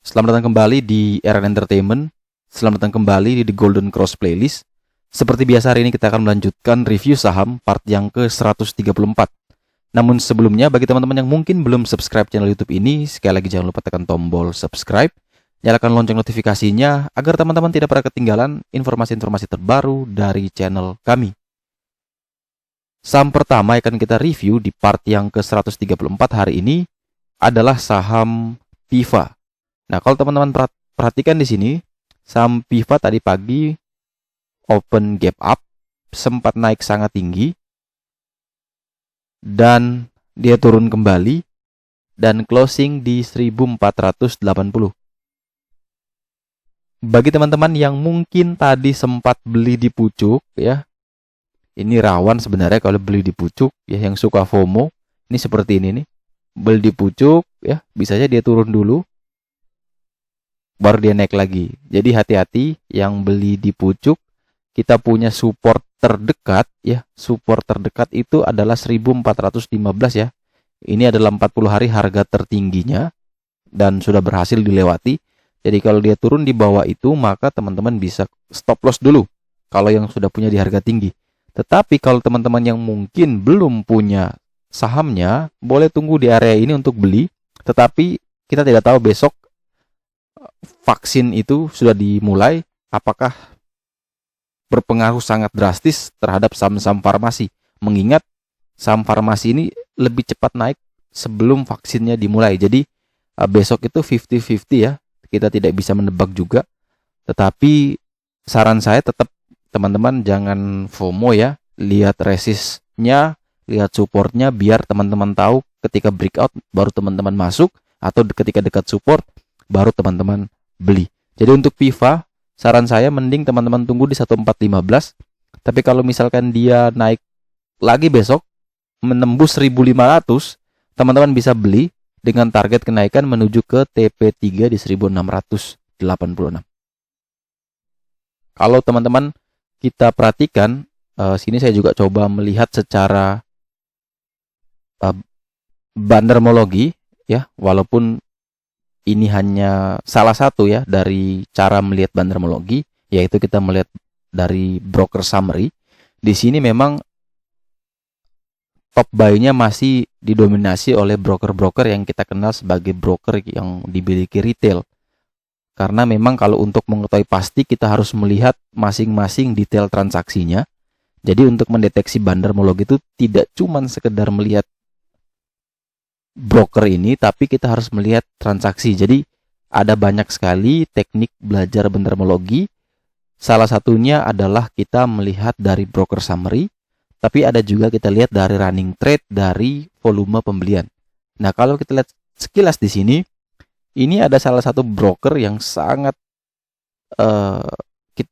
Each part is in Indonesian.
Selamat datang kembali di RN Entertainment. Selamat datang kembali di The Golden Cross Playlist. Seperti biasa hari ini kita akan melanjutkan review saham part yang ke-134. Namun sebelumnya bagi teman-teman yang mungkin belum subscribe channel YouTube ini, sekali lagi jangan lupa tekan tombol subscribe, nyalakan lonceng notifikasinya agar teman-teman tidak pernah ketinggalan informasi-informasi terbaru dari channel kami. Saham pertama yang akan kita review di part yang ke-134 hari ini adalah saham PIVA. Nah, kalau teman-teman perhatikan di sini, saham PIVA tadi pagi open gap up, sempat naik sangat tinggi, dan dia turun kembali, dan closing di 1480. Bagi teman-teman yang mungkin tadi sempat beli di pucuk, ya, ini rawan sebenarnya kalau beli di pucuk, ya, yang suka FOMO, ini seperti ini nih, beli di pucuk, ya, bisa saja dia turun dulu, baru dia naik lagi. Jadi hati-hati yang beli di pucuk. Kita punya support terdekat, ya. Support terdekat itu adalah 1415, ya. Ini adalah 40 hari harga tertingginya dan sudah berhasil dilewati. Jadi kalau dia turun di bawah itu, maka teman-teman bisa stop loss dulu kalau yang sudah punya di harga tinggi. Tetapi kalau teman-teman yang mungkin belum punya sahamnya, boleh tunggu di area ini untuk beli. Tetapi kita tidak tahu besok vaksin itu sudah dimulai, apakah berpengaruh sangat drastis terhadap saham-saham farmasi. Mengingat saham farmasi ini lebih cepat naik sebelum vaksinnya dimulai. Jadi besok itu 50-50, ya. Kita tidak bisa menebak juga. Tetapi saran saya tetap teman-teman jangan FOMO, ya. Lihat resistnya, lihat supportnya, biar teman-teman tahu ketika breakout baru teman-teman masuk, atau ketika dekat support baru teman-teman beli. Jadi untuk PIVA, saran saya mending teman-teman tunggu di 1415. Tapi kalau misalkan dia naik lagi besok menembus 1500, teman-teman bisa beli dengan target kenaikan menuju ke TP3 di 1686. Kalau teman-teman kita perhatikan, sini saya juga coba melihat secara bandermologi, ya, walaupun ini hanya salah satu, ya, dari cara melihat bandermologi, yaitu kita melihat dari broker summary. Di sini memang top buy-nya masih didominasi oleh broker-broker yang kita kenal sebagai broker yang dimiliki retail. Karena memang kalau untuk mengetahui pasti kita harus melihat masing-masing detail transaksinya. Jadi untuk mendeteksi bandermologi itu tidak cuma sekedar melihat broker ini, tapi kita harus melihat transaksi. Jadi ada banyak sekali teknik belajar bandermologi. Salah satunya adalah kita melihat dari broker summary, tapi ada juga kita lihat dari running trade, dari volume pembelian. Nah, kalau kita lihat sekilas di sini, ini ada salah satu broker yang sangat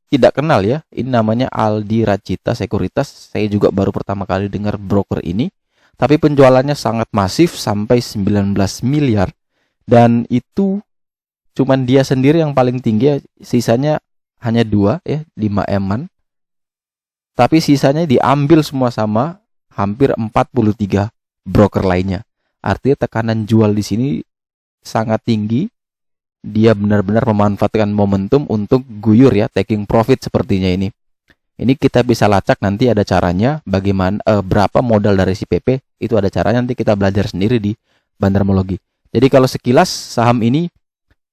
tidak kenal, ya. Ini namanya Aldi Racita Sekuritas. Saya juga baru pertama kali dengar broker ini. Tapi penjualannya sangat masif sampai 19 miliar. Dan itu cuman dia sendiri yang paling tinggi, sisanya hanya 2, ya, 5 M-an. Tapi sisanya diambil semua sama hampir 43 broker lainnya. Artinya tekanan jual di sini sangat tinggi. Dia benar-benar memanfaatkan momentum untuk guyur, ya, taking profit sepertinya ini. Ini kita bisa lacak, nanti ada caranya bagaimana berapa modal dari si PP, itu ada caranya, nanti kita belajar sendiri di bandermologi. Jadi kalau sekilas saham ini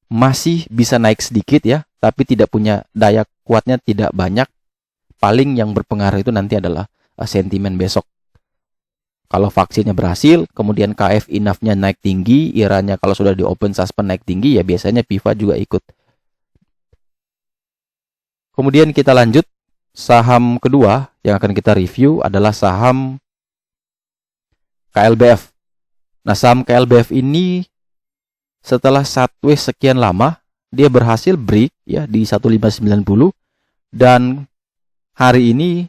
masih bisa naik sedikit, ya, tapi tidak punya daya kuatnya tidak banyak. Paling yang berpengaruh itu nanti adalah sentimen besok. Kalau vaksinnya berhasil, kemudian KF enough-nya naik tinggi, iranya kalau sudah di open suspend naik tinggi, ya biasanya PIVA juga ikut. Kemudian kita lanjut. Saham kedua yang akan kita review adalah saham KLBF. Nah, saham KLBF ini setelah sideways sekian lama, dia berhasil break, ya, di 1590, dan hari ini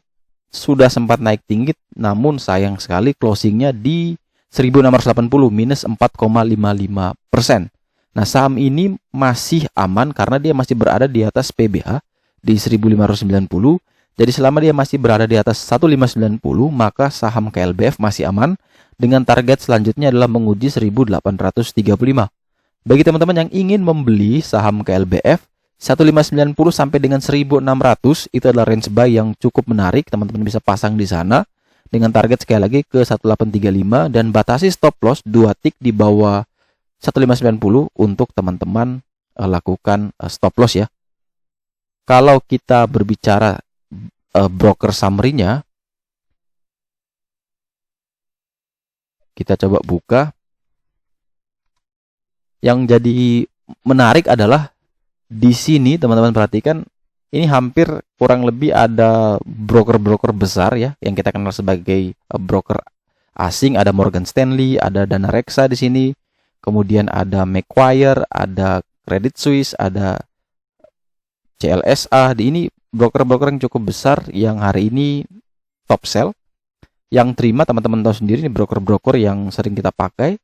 sudah sempat naik tinggi, namun sayang sekali closingnya di 1680, minus 4,55%. Nah, saham ini masih aman karena dia masih berada di atas PBH di 1590. Jadi selama dia masih berada di atas 1590, maka saham KLBF masih aman, dengan target selanjutnya adalah menguji 1835. Bagi teman-teman yang ingin membeli saham KLBF 1590 sampai dengan 1600 itu adalah range buy yang cukup menarik. Teman-teman bisa pasang di sana dengan target sekali lagi ke 1835 dan batasi stop loss 2 tick di bawah 1590 untuk teman-teman lakukan stop loss ya. Kalau kita berbicara broker summary-nya, kita coba buka. Yang jadi menarik adalah di sini teman-teman perhatikan, ini hampir kurang lebih ada broker-broker besar ya yang kita kenal sebagai broker asing. Ada Morgan Stanley, ada Dana Reksa di sini, kemudian ada Macquarie, ada Credit Suisse, ada CLSA. Di ini broker-broker yang cukup besar yang hari ini top sell. Yang terima teman-teman tahu sendiri, ini broker-broker yang sering kita pakai.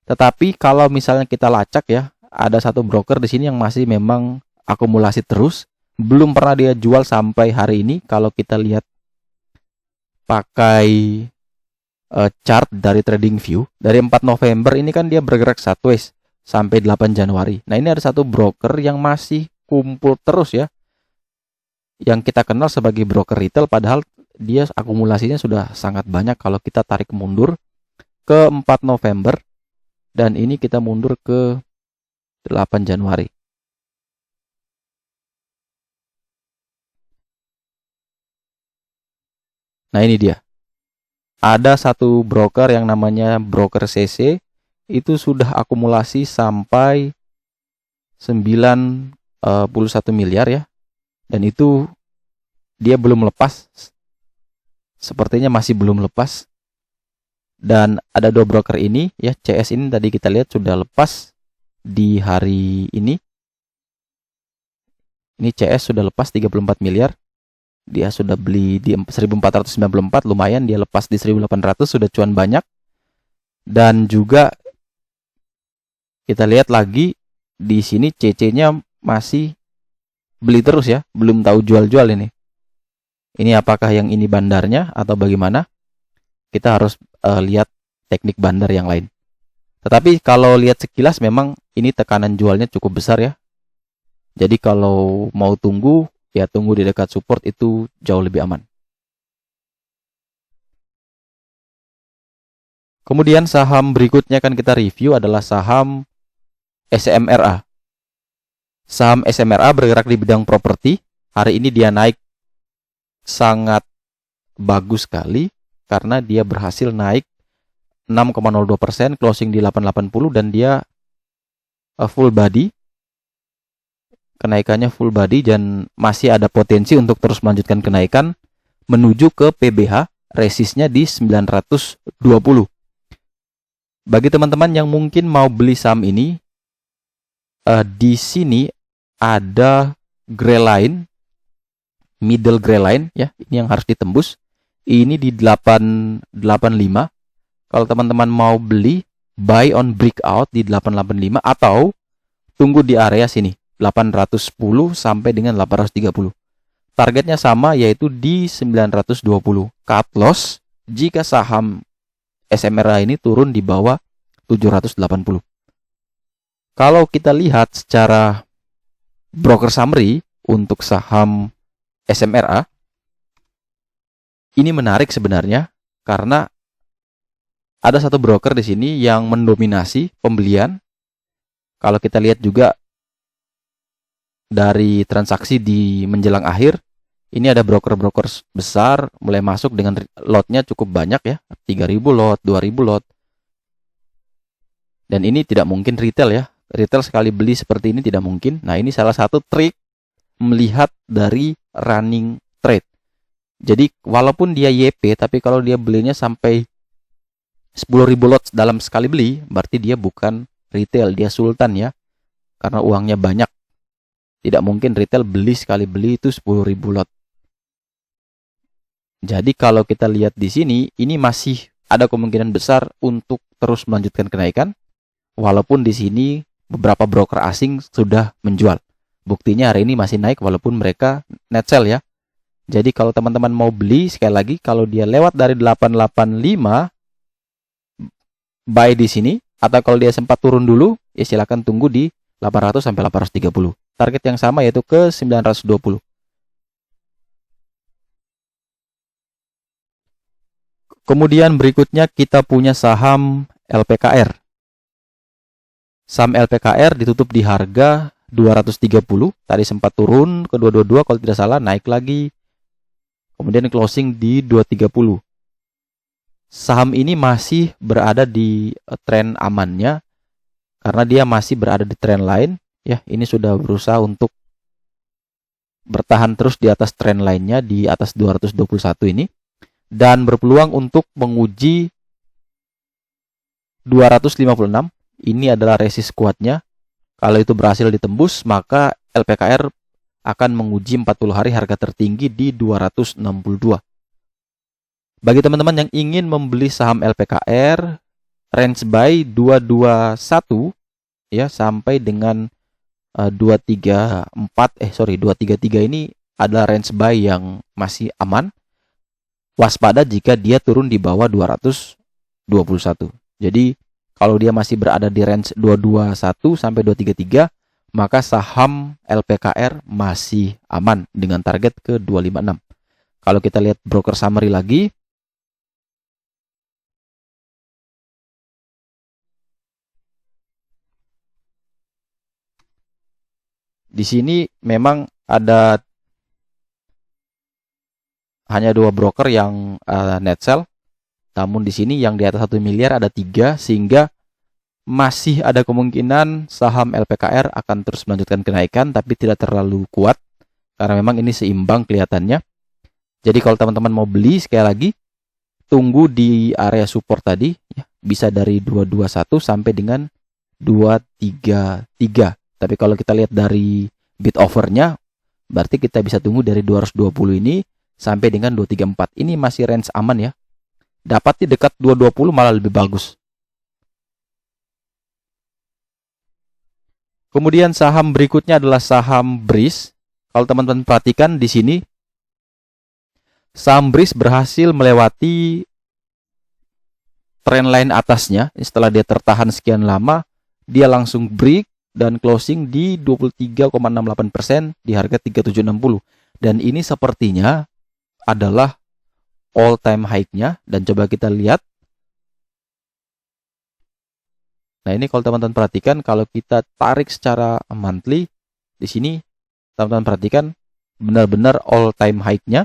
Tetapi kalau misalnya kita lacak ya, ada satu broker di sini yang masih memang akumulasi terus, belum pernah dia jual sampai hari ini. Kalau kita lihat pakai chart dari TradingView, dari 4 November ini kan dia bergerak sideways sampai 8 Januari. Nah, ini ada satu broker yang masih kumpul terus ya, yang kita kenal sebagai broker retail, padahal dia akumulasinya sudah sangat banyak. Kalau kita tarik mundur ke 4 November dan ini kita mundur ke 8 Januari. Nah, ini dia. Ada satu broker yang namanya broker CC, itu sudah akumulasi sampai 91 miliar ya. Dan itu dia belum lepas. Sepertinya masih belum lepas. Dan ada 2 broker ini ya, CS ini tadi kita lihat sudah lepas di hari ini. Ini CS sudah lepas 34 miliar. Dia sudah beli di 1494, lumayan dia lepas di 1800, sudah cuan banyak. Dan juga kita lihat lagi di sini CC-nya masih beli terus ya, belum tahu jual-jual ini. Ini apakah yang ini bandarnya atau bagaimana? Kita harus lihat teknik bandar yang lain. Tetapi kalau lihat sekilas memang ini tekanan jualnya cukup besar ya. Jadi kalau mau tunggu, ya tunggu di dekat support itu jauh lebih aman. Kemudian saham berikutnya kan kita review adalah saham SMRA. Saham SMRA bergerak di bidang properti. Hari ini dia naik sangat bagus sekali karena dia berhasil naik 6,02%, closing di 880 dan dia full body. Kenaikannya full body dan masih ada potensi untuk terus melanjutkan kenaikan menuju ke PBH, resistnya di 920. Bagi teman-teman yang mungkin mau beli saham ini, di sini ada gray line, middle gray line ya, ini yang harus ditembus. Ini di 885. Kalau teman-teman mau beli, buy on breakout di 885 atau tunggu di area sini 810 sampai dengan 830. Targetnya sama, yaitu di 920. Cut loss jika saham SMRA ini turun di bawah 780. Kalau kita lihat secara broker summary untuk saham SMRA, ini menarik sebenarnya karena ada satu broker di sini yang mendominasi pembelian. Kalau kita lihat juga dari transaksi di menjelang akhir, ini ada broker-broker besar mulai masuk dengan lotnya cukup banyak ya, 3.000 lot, 2.000 lot. Dan ini tidak mungkin retail ya. Retail sekali beli seperti ini tidak mungkin. Nah, ini salah satu trik melihat dari running trade. Jadi walaupun dia YP, tapi kalau dia belinya sampai 10.000 lot dalam sekali beli, berarti dia bukan retail, dia sultan ya. Karena uangnya banyak. Tidak mungkin retail beli sekali beli itu 10.000 lot. Jadi kalau kita lihat di sini, ini masih ada kemungkinan besar untuk terus melanjutkan kenaikan. Walaupun di sini beberapa broker asing sudah menjual. Buktinya hari ini masih naik walaupun mereka net sell ya. Jadi kalau teman-teman mau beli, sekali lagi kalau dia lewat dari 885, buy di sini Atau kalau dia sempat turun dulu, ya silakan tunggu di 800 sampai 830. Target yang sama yaitu ke 920. Kemudian berikutnya kita punya saham LPKR. Saham LPKR ditutup di harga 230. Tadi sempat turun ke 222 kalau tidak salah, naik lagi. Kemudian closing di 230. Saham ini masih berada di tren amannya karena dia masih berada di tren line. Ya, ini sudah berusaha untuk bertahan terus di atas tren lainnya di atas 221 ini dan berpeluang untuk menguji 256. Ini adalah resist kuatnya. Kalau itu berhasil ditembus, maka LPKR akan menguji 40 hari harga tertinggi di 262. Bagi teman-teman yang ingin membeli saham LPKR, range buy 221 ya sampai dengan 233 ini adalah range buy yang masih aman. Waspada jika dia turun di bawah 221. Jadi kalau dia masih berada di range 221 sampai 233, maka saham LPKR masih aman dengan target ke 256. Kalau kita lihat broker summary lagi, di sini memang ada hanya 2 broker yang net sell. Namun di sini yang di atas 1 miliar ada 3, sehingga masih ada kemungkinan saham LPKR akan terus melanjutkan kenaikan, tapi tidak terlalu kuat karena memang ini seimbang kelihatannya. Jadi kalau teman-teman mau beli, sekali lagi tunggu di area support tadi ya, bisa dari 221 sampai dengan 233. Tapi kalau kita lihat dari bid offernya, berarti kita bisa tunggu dari 220 ini sampai dengan 234. Ini masih range aman ya. Dapat di dekat 220 malah lebih bagus. Kemudian saham berikutnya adalah saham BRIS. Kalau teman-teman perhatikan di sini, saham BRIS berhasil melewati trend line atasnya. Setelah dia tertahan sekian lama, dia langsung break dan closing di 23,68% di harga 3760. Dan ini sepertinya adalah all time high-nya, dan coba kita lihat. Nah, ini kalau teman-teman perhatikan, kalau kita tarik secara monthly, di sini teman-teman perhatikan benar-benar all time high-nya.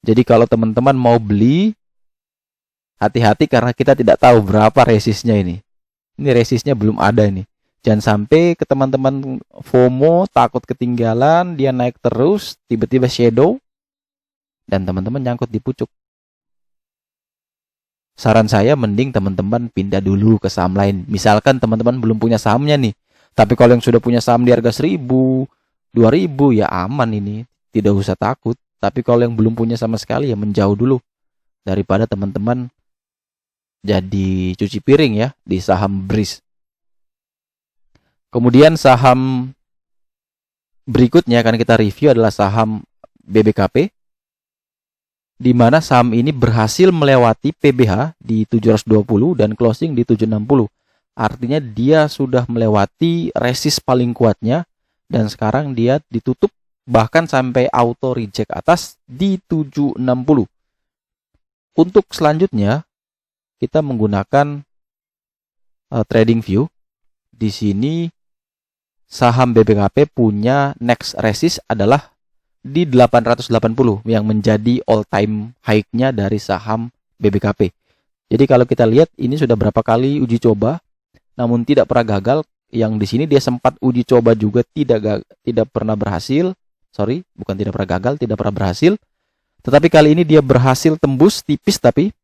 Jadi kalau teman-teman mau beli, hati-hati karena kita tidak tahu berapa resistnya ini. Ini resistnya belum ada ini. Jangan sampai ke teman-teman FOMO, takut ketinggalan, dia naik terus, tiba-tiba shadow, dan teman-teman nyangkut di pucuk. Saran saya mending teman-teman pindah dulu ke saham lain. Misalkan teman-teman belum punya sahamnya nih, tapi kalau yang sudah punya saham di harga 1000, 2000 ya aman ini, tidak usah takut. Tapi kalau yang belum punya sama sekali ya menjauh dulu, daripada teman-teman jadi cuci piring ya di saham BRIS. Kemudian saham berikutnya akan kita review adalah saham BBKP, di mana saham ini berhasil melewati PBH di 720 dan closing di 760. Artinya dia sudah melewati resist paling kuatnya dan sekarang dia ditutup bahkan sampai auto reject atas di 760. Untuk selanjutnya kita menggunakan trading view. Di sini saham BBKP punya next resist adalah di 880 yang menjadi all time high-nya dari saham BBKP. Jadi kalau kita lihat ini sudah berapa kali uji coba namun tidak pernah gagal. Yang di sini dia sempat uji coba juga tidak pernah berhasil. Sorry, bukan tidak pernah gagal, tidak pernah berhasil. Tetapi kali ini dia berhasil tembus tipis tapi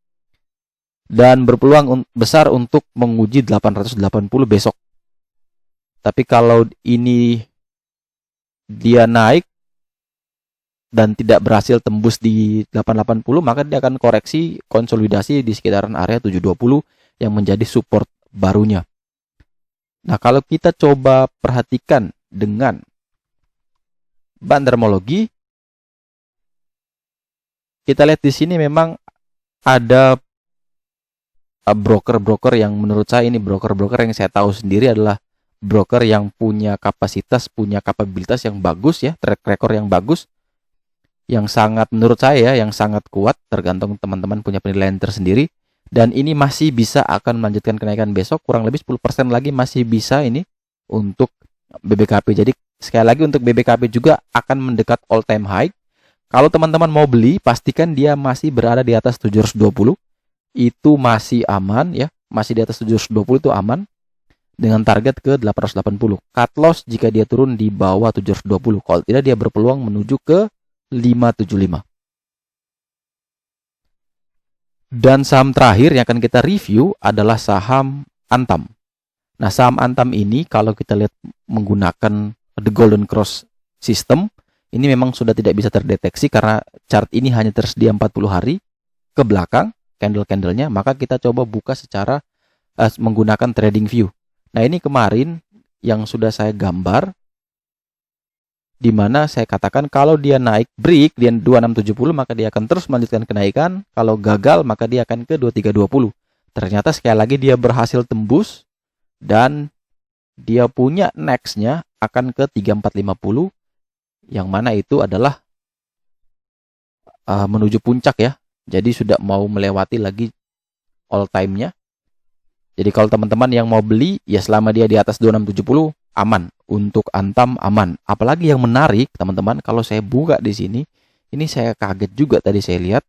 dan berpeluang besar untuk menguji 880 besok. Tapi kalau ini dia naik dan tidak berhasil tembus di 880, maka dia akan koreksi konsolidasi di sekitaran area 720 yang menjadi support barunya. Nah, kalau kita coba perhatikan dengan bandarmologi, kita lihat di sini memang ada broker-broker yang menurut saya ini broker-broker yang saya tahu sendiri adalah broker yang punya kapasitas, punya kapabilitas yang bagus ya, track record yang bagus, yang sangat menurut saya yang sangat kuat, tergantung teman-teman punya penilaian tersendiri. Dan ini masih bisa akan melanjutkan kenaikan besok, kurang lebih 10% lagi masih bisa ini untuk BBKP. Jadi sekali lagi untuk BBKP juga akan mendekat all time high. Kalau teman-teman mau beli, pastikan dia masih berada di atas 720. Itu masih aman ya, masih di atas 720 itu aman. Dengan target ke 880. Cut loss jika dia turun di bawah 720. Kalau tidak dia berpeluang menuju ke 575. Dan saham terakhir yang akan kita review adalah saham Antam. Nah, saham Antam ini kalau kita lihat menggunakan the Golden Cross System, ini memang sudah tidak bisa terdeteksi karena chart ini hanya tersedia 40 hari ke belakang candle-candlenya, maka kita coba buka secara menggunakan trading view. Nah, ini kemarin yang sudah saya gambar, di mana saya katakan kalau dia naik break di 2670 maka dia akan terus melanjutkan kenaikan. Kalau gagal maka dia akan ke 2320. Ternyata sekali lagi dia berhasil tembus dan dia punya next-nya akan ke 3450, yang mana itu adalah menuju puncak ya. Jadi sudah mau melewati lagi all time-nya. Jadi kalau teman-teman yang mau beli, ya selama dia di atas 2670 aman. Untuk Antam aman. Apalagi yang menarik, teman-teman, kalau saya buka di sini, ini saya kaget juga tadi saya lihat.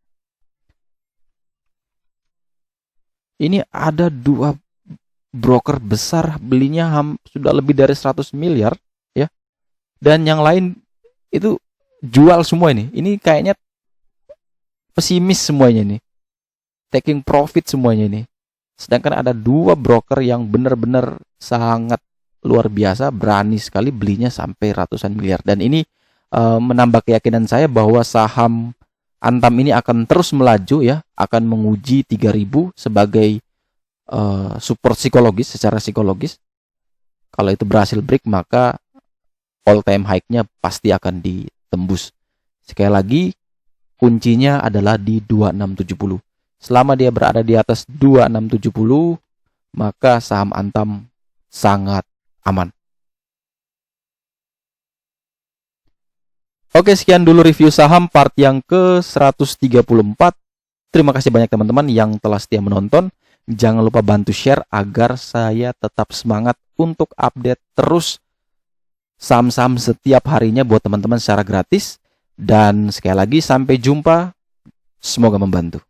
Ini ada 2 broker besar belinya sudah lebih dari 100 miliar ya. Dan yang lain itu jual semua ini. Ini kayaknya pesimis semuanya nih. Taking profit semuanya ini. Sedangkan ada 2 broker yang benar-benar sangat luar biasa, berani sekali belinya sampai ratusan miliar. Dan ini menambah keyakinan saya bahwa saham Antam ini akan terus melaju ya, akan menguji 3000 sebagai support psikologis, secara psikologis. Kalau itu berhasil break maka all time high-nya pasti akan ditembus. Sekali lagi kuncinya adalah di 2670. Selama dia berada di atas 2670, maka saham Antam sangat aman. Oke, sekian dulu review saham part yang ke-134. Terima kasih banyak teman-teman yang telah setia menonton. Jangan lupa bantu share agar saya tetap semangat untuk update terus saham-saham setiap harinya buat teman-teman secara gratis. Dan sekali lagi sampai jumpa. Semoga membantu.